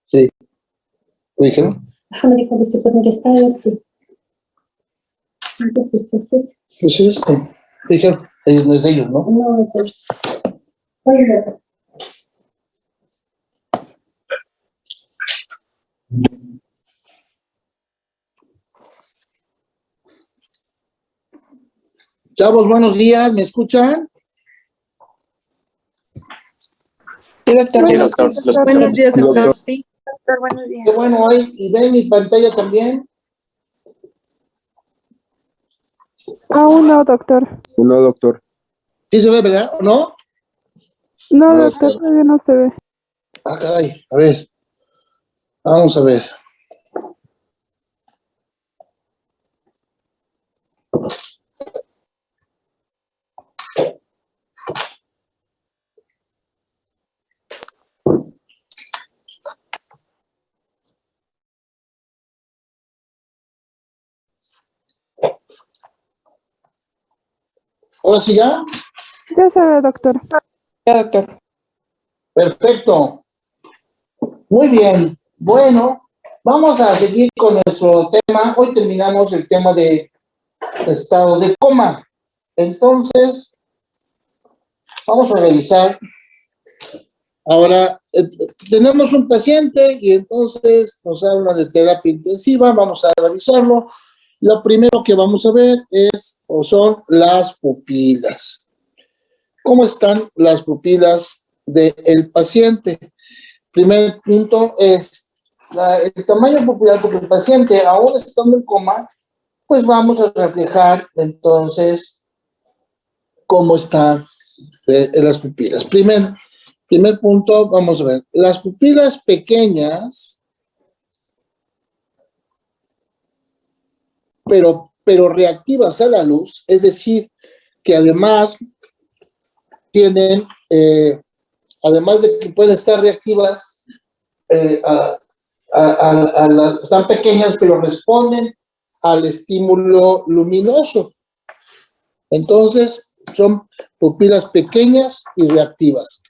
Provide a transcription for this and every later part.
Sí. ¿Me dijeron? Ajá, me dijo, dice, pues mira, está este. Entonces, Pues sí, dijeron, no es de ellos, ¿no? no es ellos. Oye, Chavos, buenos días, ¿me escuchan? Sí, doctor. Sí, Buenos doctor. días, doctor. Buenos días, doctor. Sí, doctor, buenos días. Qué bueno, ahí, y ven mi pantalla también. Aún no, doctor. No, doctor. Sí se ve, ¿verdad? ¿O no? No, No, doctor, doctor. todavía no se ve. Ah, caray, a ver. Vamos a ver. ¿Ahora sí ya? Ya se ve, doctor. Ya, doctor. Perfecto. Muy bien. Bueno, vamos a seguir con nuestro tema. Hoy terminamos el tema de estado de coma. Entonces, vamos a revisar. Ahora, tenemos un paciente y entonces nos habla de terapia intensiva. Vamos a revisarlo. Lo primero que vamos a ver son las pupilas. ¿Cómo están las pupilas del paciente? Primer punto es el tamaño pupilar, porque el paciente, aún estando en coma, pues vamos a reflejar entonces cómo están las pupilas. Primer punto, vamos a ver. Las pupilas pequeñas, pero reactivas a la luz, es decir, que además tienen, además de que pueden estar reactivas, están pequeñas, pero responden al estímulo luminoso. Entonces, son pupilas pequeñas y reactivas.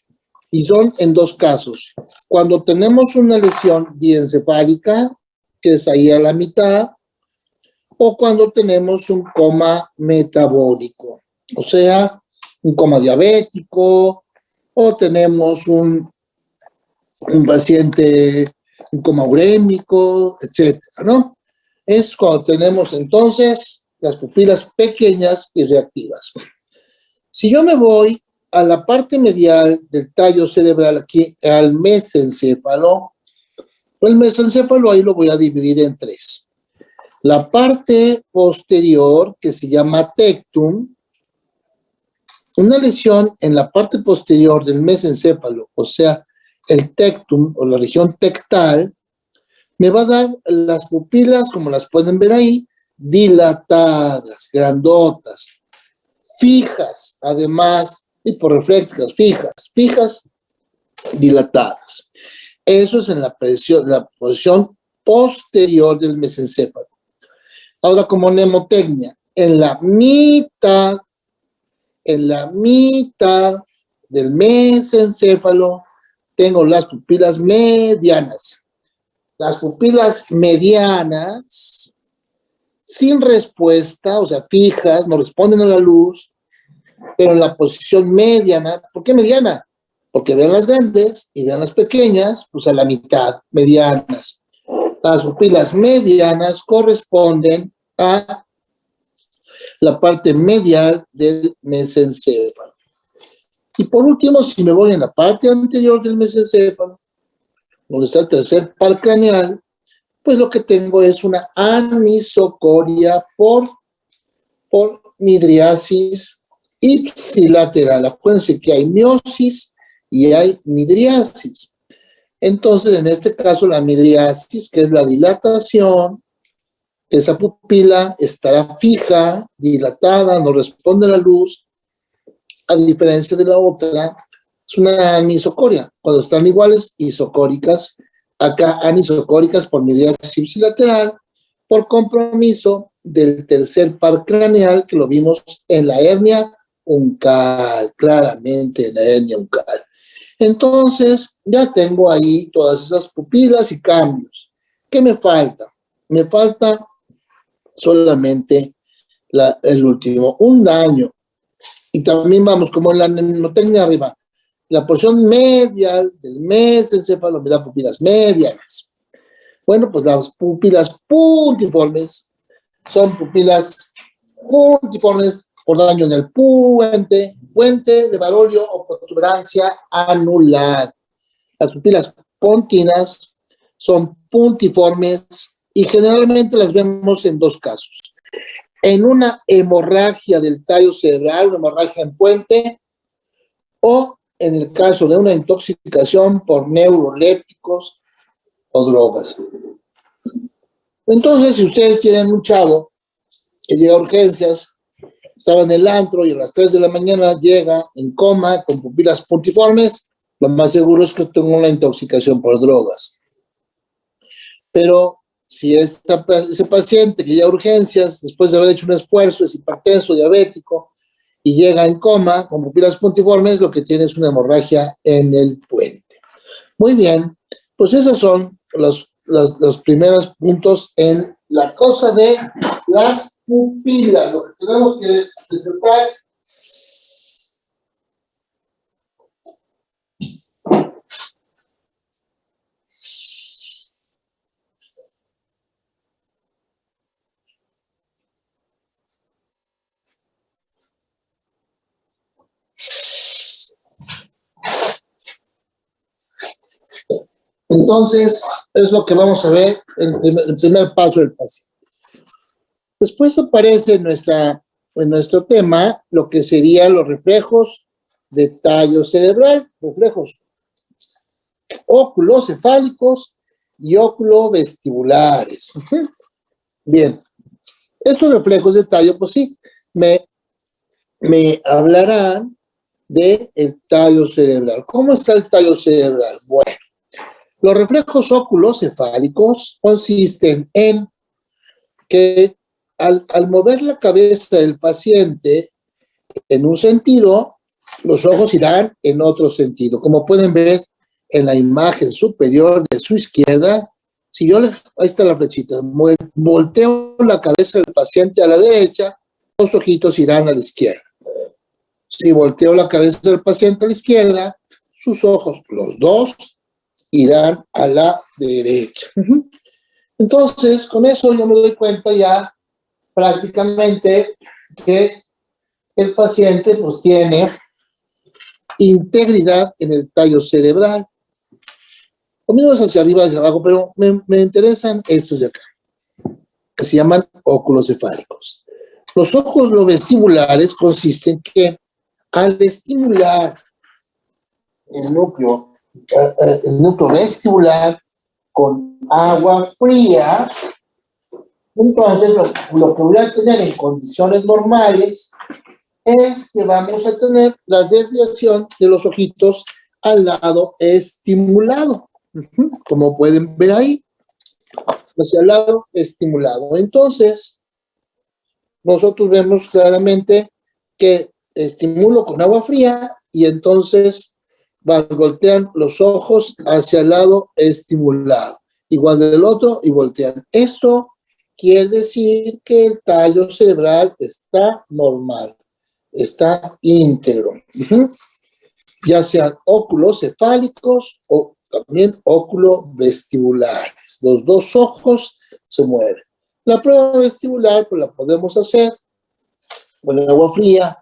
Y son en dos casos. Cuando tenemos una lesión diencefálica, que es ahí a la mitad, o cuando tenemos un coma metabólico, o sea, un coma diabético, o tenemos un paciente, un coma urémico, etcétera, ¿no? Es cuando tenemos entonces las pupilas pequeñas y reactivas. Si yo me voy a la parte medial del tallo cerebral, aquí al mesencéfalo, el mesencéfalo ahí lo voy a dividir en tres. La parte posterior, que se llama tectum, una lesión en la parte posterior del mesencéfalo, o sea, el tectum o la región tectal, me va a dar las pupilas, como las pueden ver ahí, dilatadas, grandotas, fijas, además, hiporreflécticas, fijas, dilatadas. Eso es en la posición posterior del mesencéfalo. Ahora, como mnemotecnia, en la mitad del mesencéfalo tengo las pupilas medianas. Las pupilas medianas, sin respuesta, o sea, fijas, no responden a la luz, pero en la posición mediana. ¿Por qué mediana? Porque vean las grandes y vean las pequeñas, pues a la mitad, medianas. Las pupilas medianas corresponden a la parte medial del mesencéfalo. Y por último, si me voy en la parte anterior del mesencéfalo, donde está el tercer par craneal, pues lo que tengo es una anisocoria por midriasis ipsilateral. Acuérdense que hay miosis y hay midriasis. Entonces, en este caso, la midriasis, que es la dilatación, esa pupila estará fija, dilatada, no responde a la luz, a diferencia de la otra, es una anisocoria. Cuando están iguales, isocóricas, acá anisocóricas por midriasis ipsilateral, por compromiso del tercer par craneal, que lo vimos en la hernia uncal, claramente en la hernia uncal. Entonces, ya tengo ahí todas esas pupilas y cambios. ¿Qué me falta? Me falta solamente el último, un daño. Y también vamos, como en la mnemotecnia arriba, la porción media del mesencéfalo me da pupilas medianas. Bueno, pues las pupilas puntiformes son pupilas puntiformes por daño en el puente de Barolio o protuberancia anular. Las pupilas pontinas son puntiformes y generalmente las vemos en dos casos. En una hemorragia del tallo cerebral, una hemorragia en puente, o en el caso de una intoxicación por neurolépticos o drogas. Entonces, si ustedes tienen un chavo que llega a urgencias, estaba en el antro y a las 3 de la mañana llega en coma con pupilas puntiformes, lo más seguro es que tenga una intoxicación por drogas. Pero si ese paciente que llega a urgencias, después de haber hecho un esfuerzo, es hipertenso, diabético, y llega en coma con pupilas puntiformes, lo que tiene es una hemorragia en el puente. Muy bien, pues esos son los primeros puntos en la cosa de las pupilas. Lo que tenemos que detectar entonces es lo que vamos a ver en el primer paso del paciente. Después aparece en nuestro tema lo que serían los reflejos de tallo cerebral, reflejos oculocefálicos y oculovestibulares. Bien, estos reflejos de tallo, pues sí, me hablarán del tallo cerebral. ¿Cómo está el tallo cerebral? Bueno, los reflejos oculocefálicos consisten en que al mover la cabeza del paciente en un sentido, los ojos irán en otro sentido. Como pueden ver en la imagen superior de su izquierda, si ahí está la flechita, volteo la cabeza del paciente a la derecha, los ojitos irán a la izquierda. Si volteo la cabeza del paciente a la izquierda, sus ojos, los dos, irán a la derecha. Entonces, con eso yo me doy cuenta ya prácticamente que el paciente pues tiene integridad en el tallo cerebral. Conmigo es hacia arriba, hacia abajo, pero me interesan estos de acá, que se llaman óculocefálicos. Los oculovestibulares consisten que al estimular el núcleo vestibular con agua fría, entonces lo que voy a tener en condiciones normales es que vamos a tener la desviación de los ojitos al lado estimulado, como pueden ver ahí, hacia el lado estimulado. Entonces, nosotros vemos claramente que estimulo con agua fría y entonces voltean los ojos hacia el lado estimulado, igual del otro y voltean. Esto quiere decir que el tallo cerebral está normal, está íntegro, ya sean oculocefálicos o también oculovestibulares. Los dos ojos se mueven. La prueba vestibular pues la podemos hacer con el agua fría.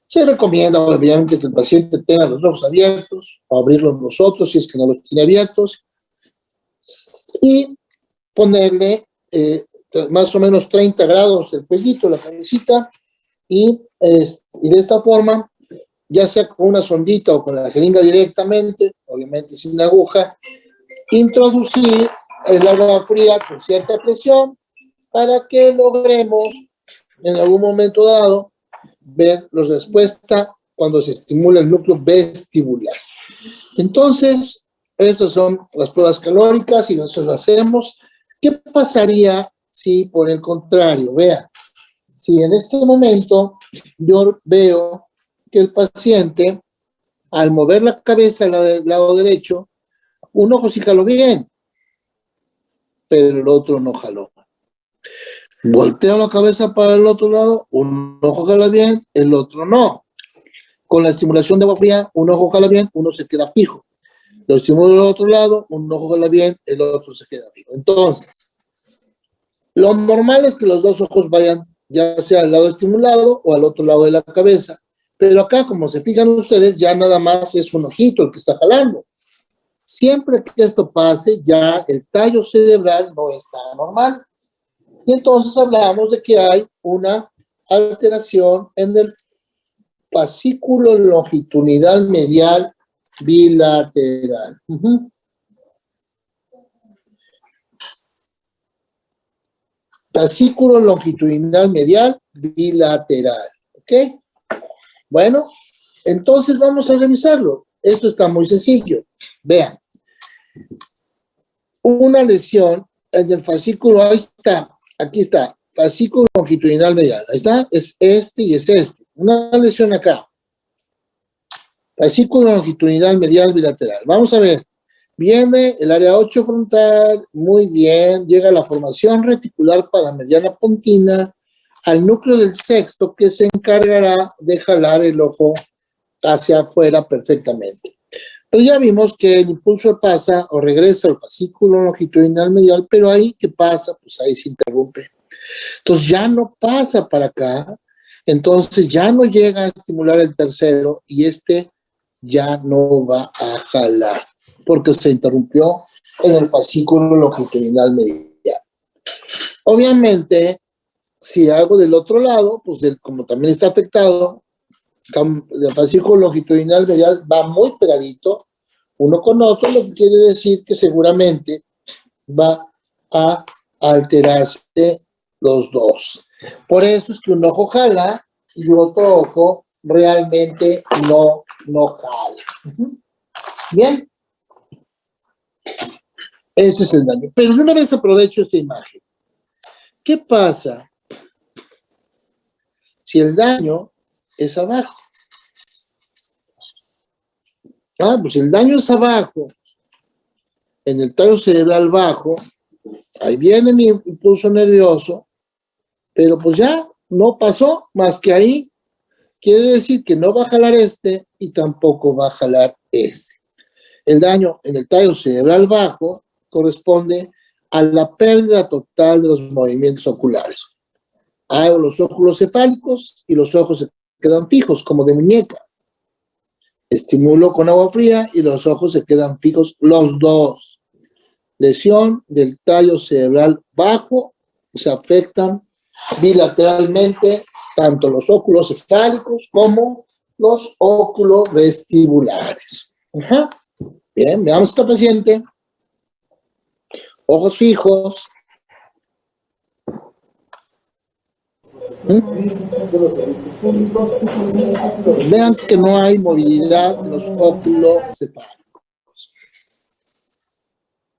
Se recomienda obviamente que el paciente tenga los ojos abiertos o abrirlos nosotros si es que no los tiene abiertos y ponerle más o menos 30 grados el cuellito, la cabecita y de esta forma, ya sea con una sondita o con la jeringa directamente, obviamente sin aguja, introducir el agua fría con cierta presión para que logremos en algún momento dado ver la respuesta cuando se estimula el núcleo vestibular. Entonces, esas son las pruebas calóricas y nosotros las hacemos. ¿Qué pasaría si por el contrario, vea, si en este momento yo veo que el paciente Al mover la cabeza al lado derecho, un ojo sí jaló bien, pero el otro no jaló. Volteo la cabeza para el otro lado, un ojo jala bien, el otro no. Con la estimulación de agua fría, un ojo jala bien, uno se queda fijo. Lo estimulo del otro lado, un ojo jala bien, el otro se queda fijo. Entonces, lo normal es que los dos ojos vayan ya sea al lado estimulado o al otro lado de la cabeza. Pero acá, como se fijan ustedes, ya nada más es un ojito el que está jalando. Siempre que esto pase, ya el tallo cerebral no está normal. Y entonces hablamos de que hay una alteración en el fascículo longitudinal medial bilateral. Fascículo longitudinal medial bilateral. ¿Ok? Bueno, entonces vamos a revisarlo. Esto está muy sencillo. Vean. Una lesión en el fascículo, ahí está. Aquí está, fascículo longitudinal medial. Ahí está, es este y es este. Una lesión acá. Fascículo longitudinal medial bilateral. Vamos a ver. Viene el área 8 frontal, muy bien. Llega la formación reticular paramediana pontina al núcleo del sexto que se encargará de jalar el ojo hacia afuera perfectamente. Pero ya vimos que el impulso pasa o regresa al fascículo longitudinal medial, pero ahí, ¿qué pasa? Pues ahí se interrumpe. Entonces ya no pasa para acá, entonces ya no llega a estimular el tercero y este ya no va a jalar, porque se interrumpió en el fascículo longitudinal medial. Obviamente, si hago del otro lado, pues como también está afectado, el fascículo longitudinal medial va muy pegadito uno con otro, lo que quiere decir que seguramente va a alterarse los dos. Por eso es que un ojo jala y otro ojo realmente no jala. Bien, ese es el daño. Pero una vez aprovecho esta imagen. ¿Qué pasa si el daño es abajo? Pues el daño es abajo, en el tallo cerebral bajo, ahí viene mi impulso nervioso, pero pues ya no pasó más que ahí. Quiere decir que no va a jalar este y tampoco va a jalar este. El daño en el tallo cerebral bajo corresponde a la pérdida total de los movimientos oculares. Hay los óculos cefálicos y los ojos se quedan fijos, como de muñeca. Estimulo con agua fría y los ojos se quedan fijos los dos. Lesión del tallo cerebral bajo, se afectan bilateralmente tanto los óculos cefálicos como los óculos vestibulares. Bien, veamos a esta paciente. Ojos fijos. Vean que no hay movilidad en los óculos cefálicos.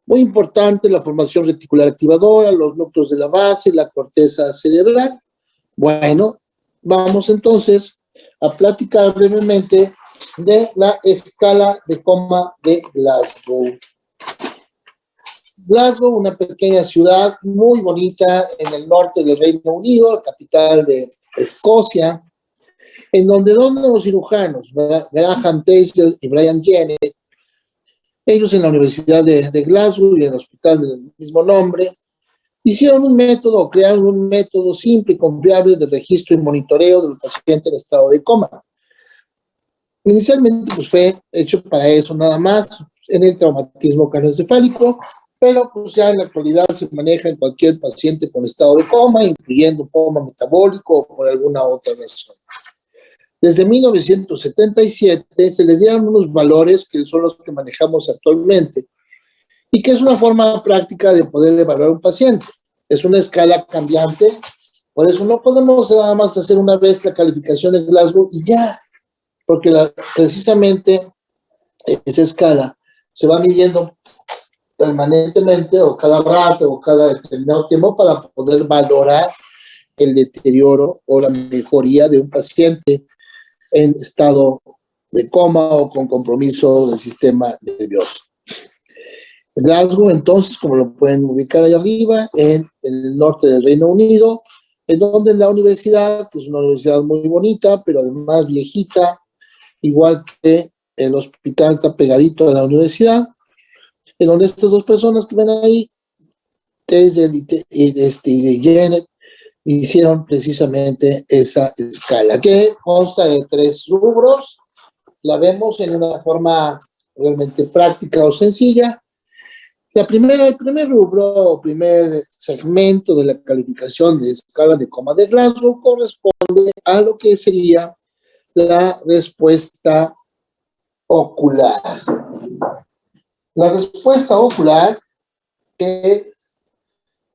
Muy importante la formación reticular activadora, los núcleos de la base, la corteza cerebral. Bueno, vamos entonces a platicar brevemente de la escala de coma de Glasgow. Glasgow, una pequeña ciudad muy bonita en el norte del Reino Unido, la capital de Escocia, en donde dos neurocirujanos, Graham Tassel y Brian Jennett, ellos en la Universidad de Glasgow y en el hospital del mismo nombre, hicieron un método, crearon un método simple y confiable de registro y monitoreo del paciente en estado de coma. Inicialmente pues, fue hecho para eso nada más, en el traumatismo craneoencefálico, pero pues ya en la actualidad se maneja en cualquier paciente con estado de coma, incluyendo coma metabólico o por alguna otra razón. Desde 1977 se les dieron unos valores que son los que manejamos actualmente y que es una forma práctica de poder evaluar a un paciente. Es una escala cambiante, por eso no podemos nada más hacer una vez la calificación de Glasgow y ya, porque precisamente esa escala se va midiendo permanentemente o cada rato o cada determinado tiempo para poder valorar el deterioro o la mejoría de un paciente en estado de coma o con compromiso del sistema nervioso. Glasgow, entonces, como lo pueden ubicar ahí arriba, en el norte del Reino Unido, en donde la universidad, que es una universidad muy bonita, pero además viejita, igual que el hospital está pegadito a la universidad, en donde estas dos personas que ven ahí, Teisel y Janet, hicieron precisamente esa escala, que consta de 3 rubros. La vemos en una forma realmente práctica o sencilla. El primer rubro, primer segmento de la calificación de escala de coma de Glasgow corresponde a lo que sería la respuesta ocular. La respuesta ocular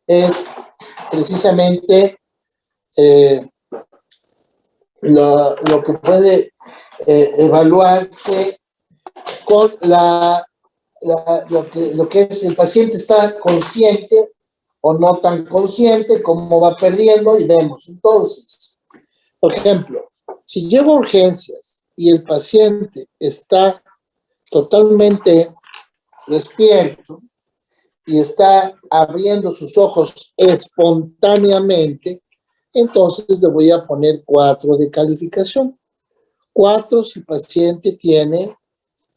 es precisamente lo que puede evaluarse con lo que es el paciente está consciente o no tan consciente, cómo va perdiendo, y vemos. Entonces, por ejemplo, si llego a urgencias y el paciente está totalmente despierto y está abriendo sus ojos espontáneamente, entonces le voy a poner 4 de calificación. 4 si el paciente tiene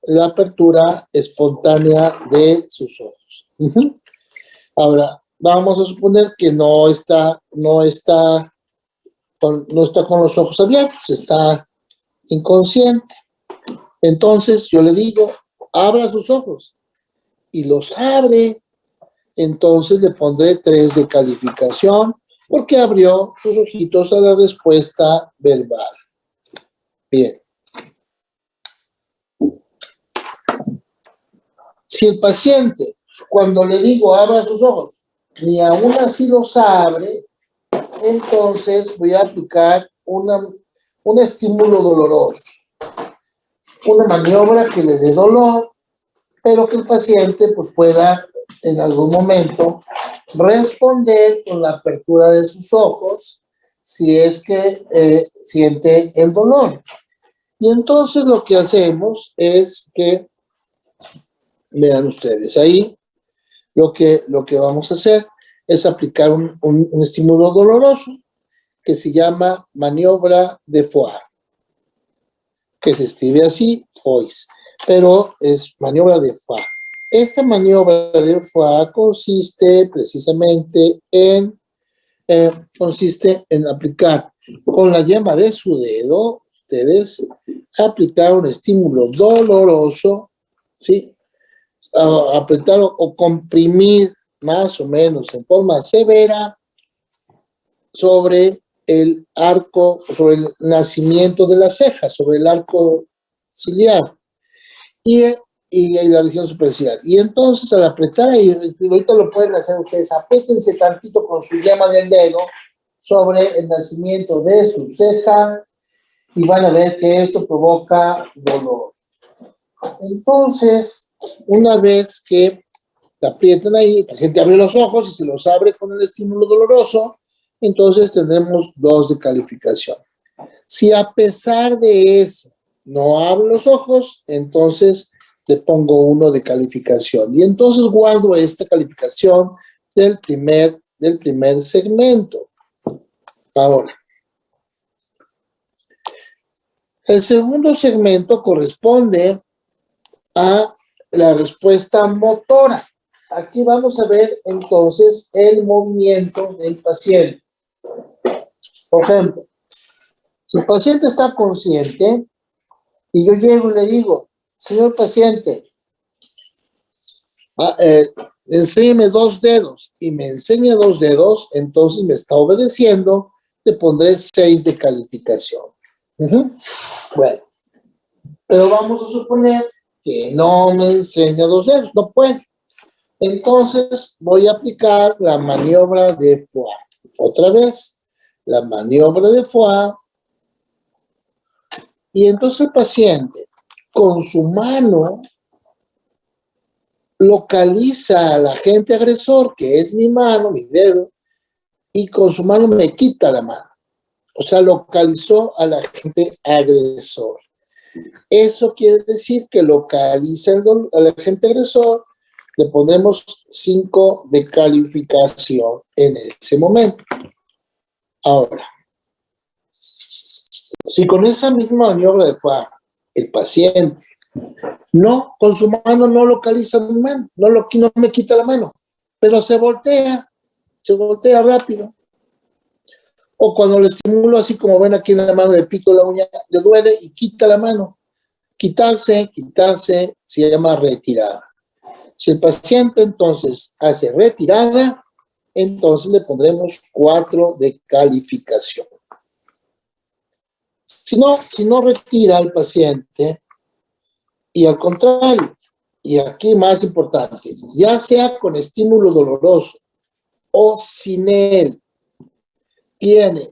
la apertura espontánea de sus ojos. Ahora, vamos a suponer que no está con los ojos abiertos, está inconsciente. Entonces yo le digo, abra sus ojos, y los abre. Entonces le pondré 3 de calificación porque abrió sus ojitos a la respuesta verbal. Bien. Si el paciente, cuando le digo abra sus ojos, ni aún así los abre, entonces voy a aplicar un estímulo doloroso, una maniobra que le dé dolor, pero que el paciente pues pueda en algún momento responder con la apertura de sus ojos si es que siente el dolor. Y entonces lo que hacemos es que, vean ustedes ahí, lo que vamos a hacer es aplicar un estímulo doloroso que se llama maniobra de Foix, que se escribe así, Foix, pero es maniobra de Foix. Esta maniobra de Foix consiste precisamente en aplicar con la yema de su dedo, ustedes, aplicar un estímulo doloroso, ¿sí? Apretar o comprimir más o menos en forma severa sobre el arco, sobre el nacimiento de la ceja, sobre el arco ciliar y la región superciliar. Y entonces al apretar ahí, ahorita lo pueden hacer ustedes, apriétense tantito con su yema del dedo sobre el nacimiento de su ceja y van a ver que esto provoca dolor. Entonces, una vez que la aprietan ahí, el paciente abre los ojos y se los abre con el estímulo doloroso, entonces tendremos 2 de calificación. Si a pesar de eso no abre los ojos, entonces le pongo 1 de calificación. Y entonces guardo esta calificación del primer segmento. Ahora, el segundo segmento corresponde a la respuesta motora. Aquí vamos a ver entonces el movimiento del paciente. Por ejemplo, si el paciente está consciente y yo llego y le digo, señor paciente, enséñeme 2 dedos y me enseña 2 dedos, entonces me está obedeciendo, le pondré 6 de calificación. Bueno, pero vamos a suponer que no me enseña 2 dedos, no puede. Entonces voy a aplicar la maniobra de Foix. Otra vez, la maniobra de Foix. Y entonces el paciente, con su mano, localiza al agente agresor, que es mi mano, mi dedo, y con su mano me quita la mano. O sea, localizó al agente agresor. Eso quiere decir que localiza al agente agresor, le pondremos 5 de calificación en ese momento. Ahora, si con esa misma maniobra de FAR, el paciente con su mano no localiza mi mano, no me quita la mano, pero se voltea rápido. O cuando lo estimulo, así como ven aquí en la mano, le pico la uña, le duele y quita la mano. Quitarse, se llama retirada. Si el paciente entonces hace retirada, entonces le pondremos 4 de calificación. Si no retira al paciente, y al contrario, y aquí más importante, ya sea con estímulo doloroso o sin él, tiene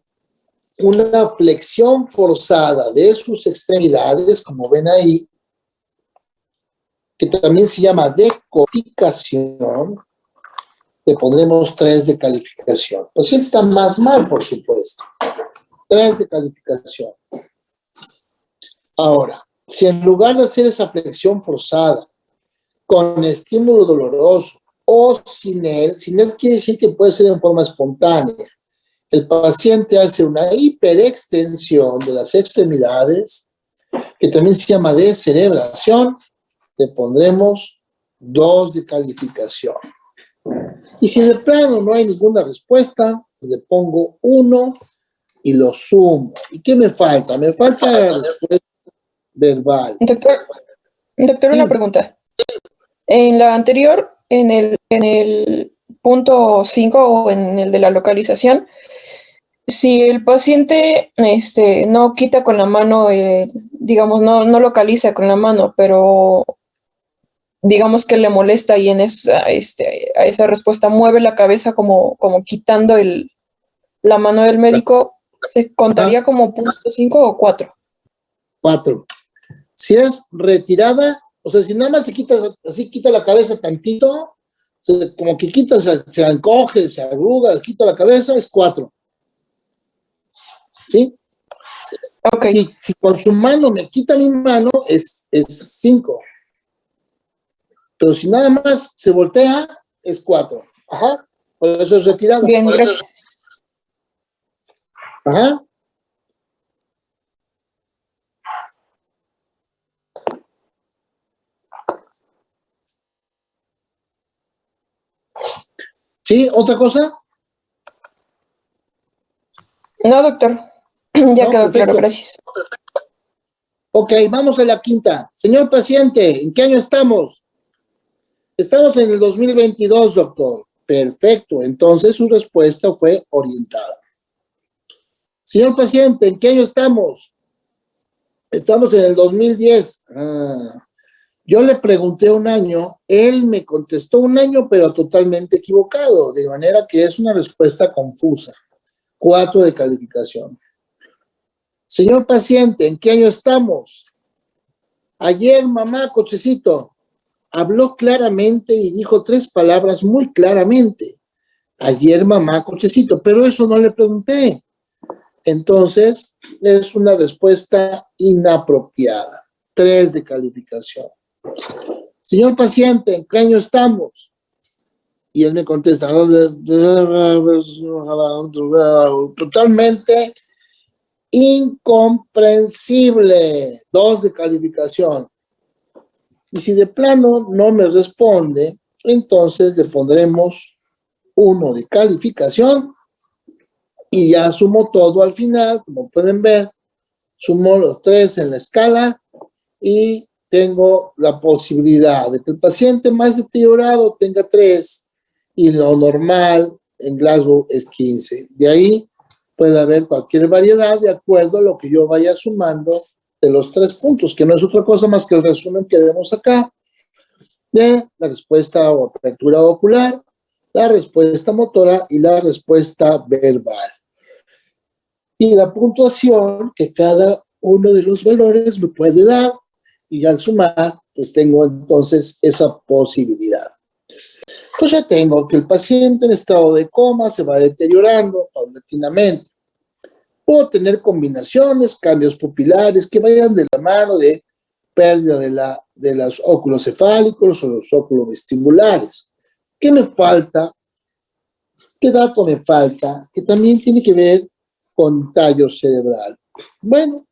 una flexión forzada de sus extremidades, como ven ahí, que también se llama decorticación, le pondremos 3 de calificación. El paciente está más mal, por supuesto. 3 de calificación. Ahora, si en lugar de hacer esa flexión forzada con estímulo doloroso o sin él quiere decir que puede ser en forma espontánea, el paciente hace una hiperextensión de las extremidades, que también se llama descerebración, le pondremos 2 de calificación. Y si de plano no hay ninguna respuesta, le pongo 1 y lo sumo. ¿Y qué me falta? Me falta la respuesta verbal. Doctor, una pregunta. En la anterior, en el punto 5 o en el de la localización, si el paciente no quita con la mano, digamos, no localiza con la mano, pero digamos que le molesta y en a esa respuesta mueve la cabeza como quitando la mano del médico, ¿se contaría como punto 5 o 4? 4. Si es retirada, o sea, si nada más quita la cabeza tantito, o sea, como que quita, se encoge, se arruga, quita la cabeza, es 4. ¿Sí? Ok. Si con su mano me quita mi mano, es 5. Pero si nada más se voltea, es 4. Ajá. Por eso es retirada. Bien, gracias. Ajá. ¿Sí? ¿Otra cosa? No, doctor. Ya No, quedó perfecto. claro, gracias. Ok, vamos a la quinta. Señor paciente, ¿en qué año estamos? Estamos en el 2022, doctor. Perfecto, entonces su respuesta fue orientada. Señor paciente, ¿en qué año estamos? Estamos en el 2010. Yo le pregunté un año, él me contestó un año, pero totalmente equivocado, de manera que es una respuesta confusa. 4 de calificación. Señor paciente, ¿en qué año estamos? Ayer, mamá, cochecito, habló claramente y dijo 3 palabras muy claramente. Ayer, mamá, cochecito, pero eso no le pregunté. Entonces, es una respuesta inapropiada. 3 de calificación. Señor paciente, ¿en qué año estamos? Y él me contesta, totalmente incomprensible. 2 de calificación. Y si de plano no me responde, entonces le pondremos 1 de calificación y ya sumo todo al final, como pueden ver, sumo los 3 en la escala y tengo la posibilidad de que el paciente más deteriorado tenga 3 y lo normal en Glasgow es 15. De ahí puede haber cualquier variedad de acuerdo a lo que yo vaya sumando de los 3 puntos, que no es otra cosa más que el resumen que vemos acá de la respuesta o apertura ocular, la respuesta motora y la respuesta verbal. Y la puntuación que cada uno de los valores me puede dar, y al sumar, pues tengo entonces esa posibilidad. Pues ya tengo que el paciente en estado de coma se va deteriorando paulatinamente. Puedo tener combinaciones, cambios pupilares que vayan de la mano de pérdida de los óculos cefálicos o los óculos vestibulares. ¿Qué me falta? ¿Qué dato me falta? Que también tiene que ver con tallo cerebral. Bueno,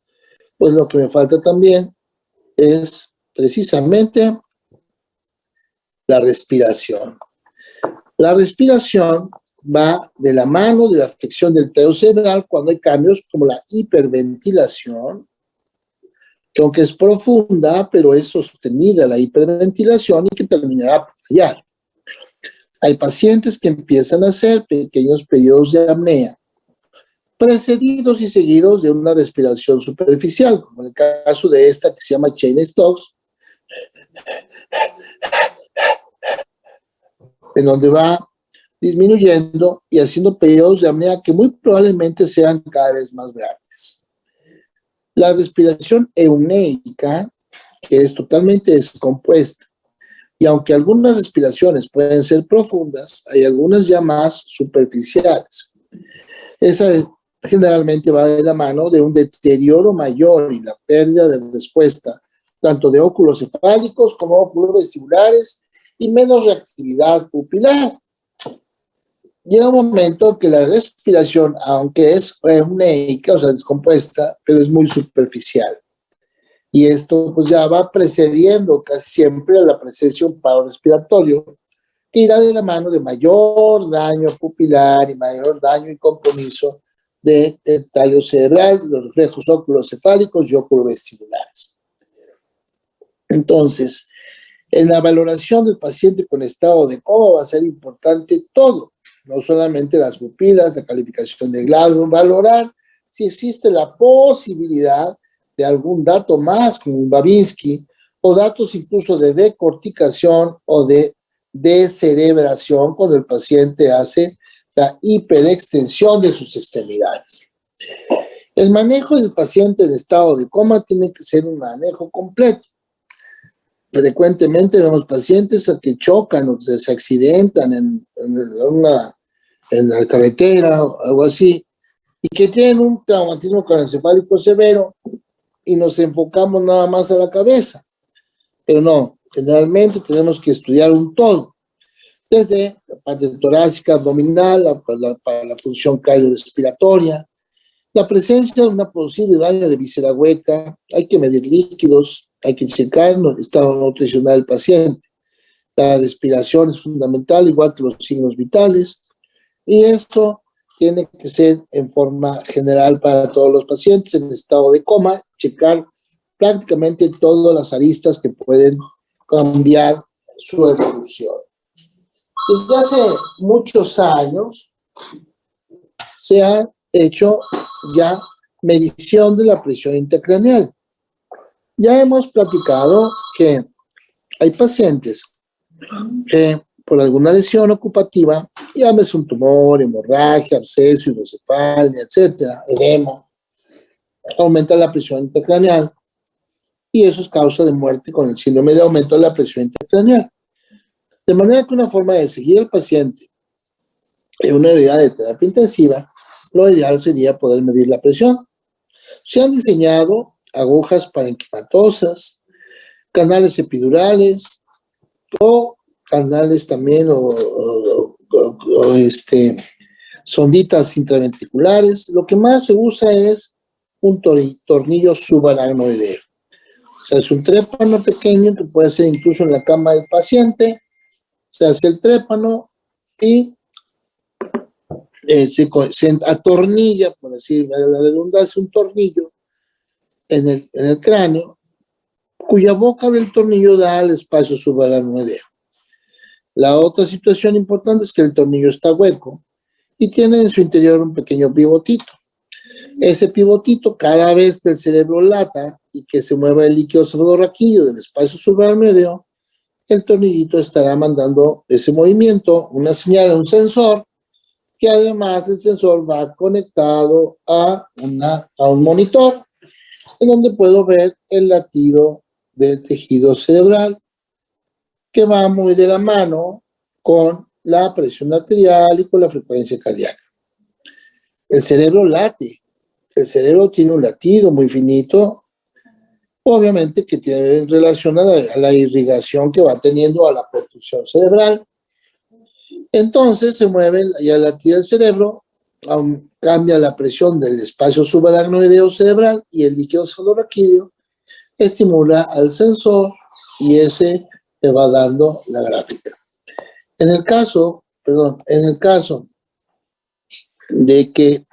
pues lo que me falta también es precisamente la respiración. La respiración va de la mano de la afección del tallo cerebral cuando hay cambios como la hiperventilación, que aunque es profunda, pero es sostenida la hiperventilación y que terminará por fallar. Hay pacientes que empiezan a hacer pequeños periodos de apnea, precedidos y seguidos de una respiración superficial, como en el caso de esta que se llama Cheyne-Stokes, en donde va disminuyendo y haciendo periodos de apnea que muy probablemente sean cada vez más grandes. La respiración euneica, que es totalmente descompuesta, y aunque algunas respiraciones pueden ser profundas, hay algunas ya más superficiales. Esa generalmente va de la mano de un deterioro mayor y la pérdida de respuesta, tanto de óculos cefálicos como óculos vestibulares, y menos reactividad pupilar. Llega un momento que la respiración, aunque es euneica, o sea, descompuesta, pero es muy superficial. Y esto pues ya va precediendo casi siempre a la presencia de un paro respiratorio que irá de la mano de mayor daño pupilar y mayor daño y compromiso del tallo cerebral, de los reflejos óculos-cefálicos y óculo-vestibulares. Entonces, en la valoración del paciente con estado de coma va a ser importante todo, no solamente las pupilas, la calificación de Glasgow, valorar si existe la posibilidad de algún dato más, como un Babinski, o datos incluso de decorticación o de descerebración cuando el paciente hace la hiperextensión de sus extremidades. El manejo del paciente en estado de coma tiene que ser un manejo completo. Frecuentemente vemos pacientes que chocan o se accidentan en la carretera o algo así, y que tienen un traumatismo craneoencefálico severo, y nos enfocamos nada más a la cabeza. Pero no, generalmente tenemos que estudiar un todo, desde la parte torácica, abdominal, para la función cardiorrespiratoria, la presencia de una posible daño de víscera hueca, hay que medir líquidos, hay que checar el estado nutricional del paciente. La respiración es fundamental, igual que los signos vitales, y esto tiene que ser en forma general para todos los pacientes en estado de coma, checar prácticamente todas las aristas que pueden cambiar su evolución. Desde hace muchos años se ha hecho ya medición de la presión intracraneal. Ya hemos platicado que hay pacientes que por alguna lesión ocupativa, llámese un tumor, hemorragia, absceso, hidrocefalia, etcétera, edema, aumenta la presión intracraneal y eso es causa de muerte con el síndrome de aumento de la presión intracraneal. De manera que una forma de seguir al paciente en una unidad de terapia intensiva, lo ideal sería poder medir la presión. Se han diseñado agujas parenquimatosas, canales epidurales o canales también sonditas intraventriculares. Lo que más se usa es un tornillo subaracnoideo. O sea, es un trépano pequeño que puede ser incluso en la cama del paciente. Se hace el trépano y se atornilla, por decir la redundancia, un tornillo en el cráneo, cuya boca del tornillo da al espacio subaracnoideo. La otra situación importante es que el tornillo está hueco y tiene en su interior un pequeño pivotito. Ese pivotito, cada vez que el cerebro lata y que se mueva el líquido cefalorraquídeo del espacio subaracnoideo, el tornillito estará mandando ese movimiento, una señal a un sensor, que además el sensor va conectado a un monitor, en donde puedo ver el latido del tejido cerebral, que va muy de la mano con la presión arterial y con la frecuencia cardíaca. El cerebro late, el cerebro tiene un latido muy finito, obviamente que tiene relación a la irrigación que va teniendo a la percusión cerebral. Entonces se mueve y al latir el cerebro, cambia la presión del espacio subaracnoideo cerebral y el líquido cefalorraquídeo estimula al sensor y ese te va dando la gráfica. En el caso de que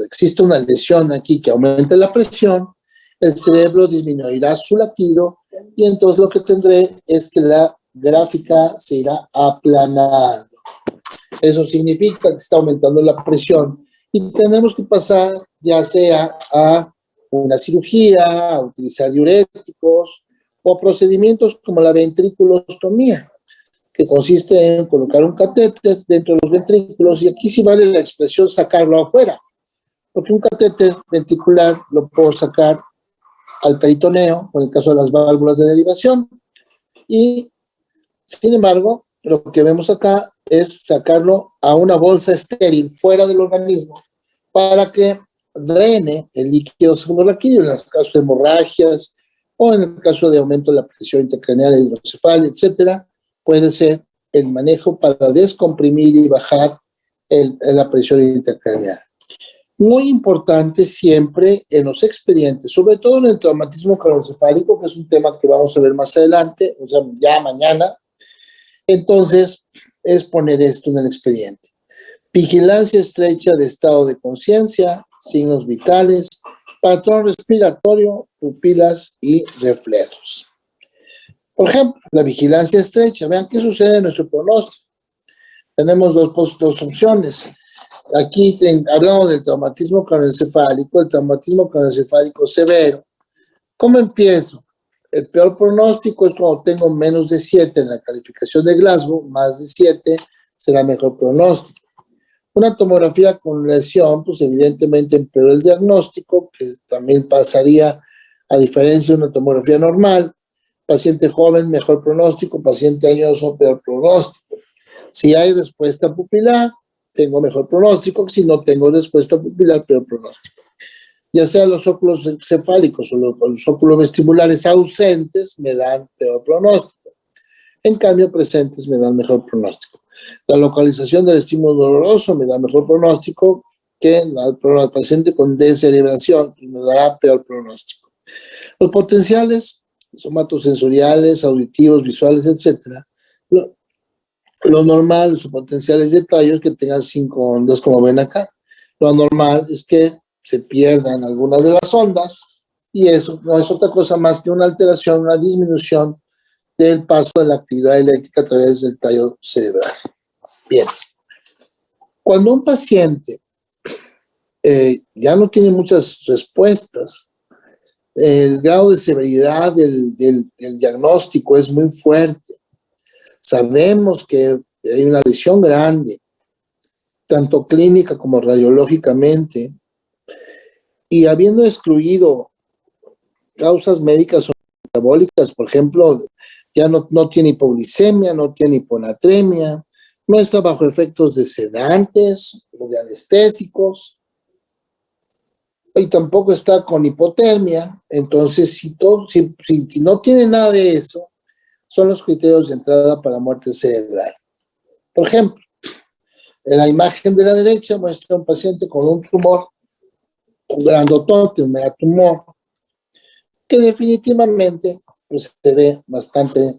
existe una lesión aquí que aumente la presión, el cerebro disminuirá su latido y entonces lo que tendré es que la gráfica se irá aplanando. Eso significa que está aumentando la presión y tenemos que pasar ya sea a una cirugía, a utilizar diuréticos o procedimientos como la ventriculostomía, que consiste en colocar un catéter dentro de los ventrículos, y aquí sí vale la expresión sacarlo afuera, porque un catéter ventricular lo puedo sacar al peritoneo, o en el caso de las válvulas de derivación, y sin embargo, lo que vemos acá es sacarlo a una bolsa estéril fuera del organismo para que drene el líquido cefalorraquídeo en los casos de hemorragias o en el caso de aumento de la presión intracraneal, hidrocefalia, etcétera. Puede ser el manejo para descomprimir y bajar la presión intracraneal. Muy importante siempre en los expedientes, sobre todo en el traumatismo craneoencefálico, que es un tema que vamos a ver más adelante, o sea, ya mañana. Entonces, es poner esto en el expediente. Vigilancia estrecha de estado de conciencia, signos vitales, patrón respiratorio, pupilas y reflejos. Por ejemplo, la vigilancia estrecha. Vean qué sucede en nuestro pronóstico. Tenemos dos opciones. Aquí hablamos del traumatismo craneoencefálico, el traumatismo craneoencefálico severo. ¿Cómo empiezo? El peor pronóstico es cuando tengo menos de 7 en la calificación de Glasgow, más de 7 será mejor pronóstico. Una tomografía con lesión, pues evidentemente empeora el diagnóstico, que también pasaría a diferencia de una tomografía normal. Paciente joven, mejor pronóstico; paciente añoso, peor pronóstico. Si hay respuesta pupilar, tengo mejor pronóstico; si no tengo respuesta pupilar, peor pronóstico. Ya sea los óculos encefálicos o los óculos vestibulares ausentes me dan peor pronóstico. En cambio, presentes me dan mejor pronóstico. La localización del estímulo doloroso me da mejor pronóstico que el paciente con descerebración, y me dará peor pronóstico. Los potenciales somatosensoriales, auditivos, visuales, etcétera. Lo normal, los potenciales de tallo es que tengan 5 ondas, como ven acá. Lo anormal es que se pierdan algunas de las ondas, y eso no es otra cosa más que una alteración, una disminución del paso de la actividad eléctrica a través del tallo cerebral. Bien. Cuando un paciente ya no tiene muchas respuestas, el grado de severidad del diagnóstico es muy fuerte. Sabemos que hay una lesión grande, tanto clínica como radiológicamente, y habiendo excluido causas médicas o metabólicas, por ejemplo, ya no tiene hipoglicemia, no tiene hiponatremia, no está bajo efectos de sedantes o de anestésicos, y tampoco está con hipotermia. Entonces, si no tiene nada de eso, son los criterios de entrada para muerte cerebral. Por ejemplo, en la imagen de la derecha muestra un paciente con un tumor, un grandotote, un megatumor, que definitivamente pues, se ve bastante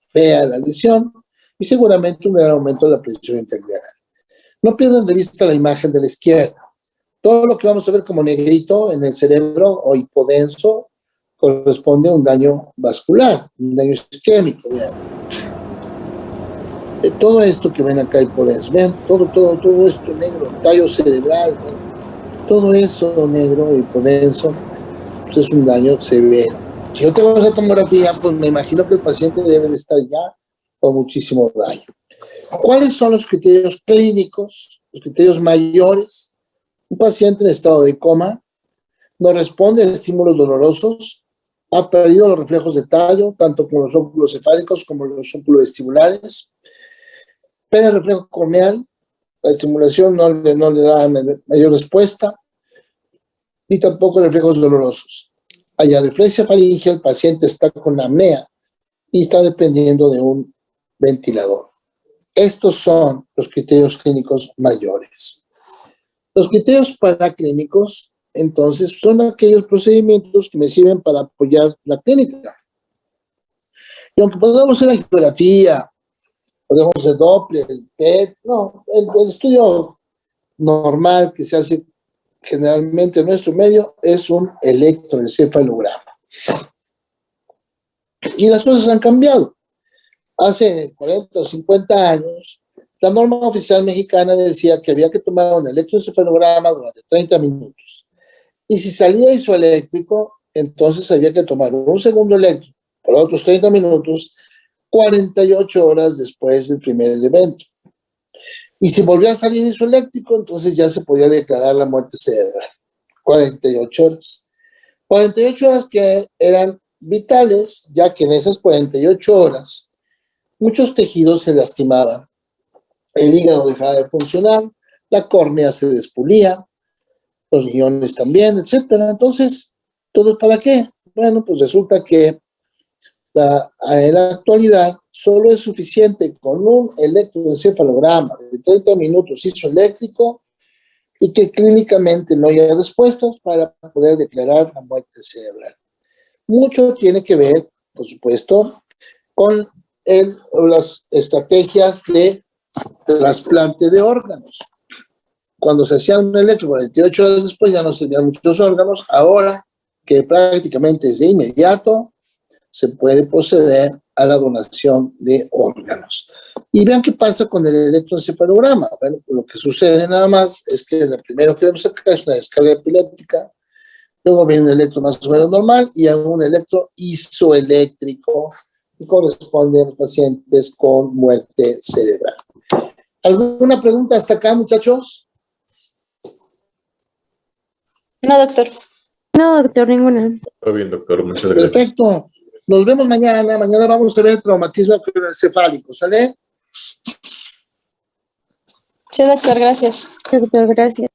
fea la lesión y seguramente un gran aumento de la presión intracraneal. No pierdan de vista la imagen de la izquierda. Todo lo que vamos a ver como negrito en el cerebro o hipodenso corresponde a un daño vascular, un daño isquémico. Vean. Todo esto que ven acá hipodenso, vean, todo esto negro, tallo cerebral, todo eso negro, hipodenso, pues es un daño severo. Si yo tengo esa tomografía, pues me imagino que el paciente debe de estar ya con muchísimo daño. ¿Cuáles son los criterios clínicos, los criterios mayores? Un paciente en estado de coma no responde a estímulos dolorosos, ha perdido los reflejos de tallo, tanto con los óculos cefálicos como los óculos vestibulares, pierde el reflejo corneal, la estimulación no le da mayor respuesta, ni tampoco reflejos dolorosos. Hay areflexia faríngea, el paciente está con apnea y está dependiendo de un ventilador. Estos son los criterios clínicos mayores. Los criterios paraclínicos, entonces, son aquellos procedimientos que me sirven para apoyar la clínica. Y aunque podamos hacer la ecografía, podemos hacer Doppler, el PET, no, el estudio normal que se hace generalmente en nuestro medio es un electroencefalograma. Y las cosas han cambiado. Hace 40 o 50 años, la norma oficial mexicana decía que había que tomar un electroencefalograma durante 30 minutos. Y si salía isoeléctrico, entonces había que tomar un segundo electro por otros 30 minutos, 48 horas después del primer evento. Y si volvía a salir isoeléctrico, entonces ya se podía declarar la muerte cerebral. 48 horas. 48 horas que eran vitales, ya que en esas 48 horas muchos tejidos se lastimaban. El hígado dejaba de funcionar, la córnea se despulía, los riñones también, etcétera. Entonces, ¿todo para qué? Bueno, pues resulta que en la actualidad solo es suficiente con un electroencefalograma de 30 minutos isoeléctrico y que clínicamente no haya respuestas para poder declarar la muerte cerebral. Mucho tiene que ver, por supuesto, con las estrategias de trasplante de órganos. Cuando se hacía un electro 48 horas después ya no se tenían muchos órganos. Ahora que prácticamente es de inmediato, se puede proceder a la donación de órganos. Y vean qué pasa con el electroencefalograma. Bueno, lo que sucede nada más es que lo primero que vemos acá es una descarga epiléptica, luego viene un electro más o menos normal y a un electro isoeléctrico que corresponde a los pacientes con muerte cerebral. ¿Alguna pregunta hasta acá, muchachos? No, doctor. No, doctor, ninguna. Todo bien, doctor. Muchas gracias. Perfecto. Nos vemos mañana. Mañana vamos a ver traumatismo craneoencefálico. ¿Sale? Sí, doctor, gracias. Doctor, gracias.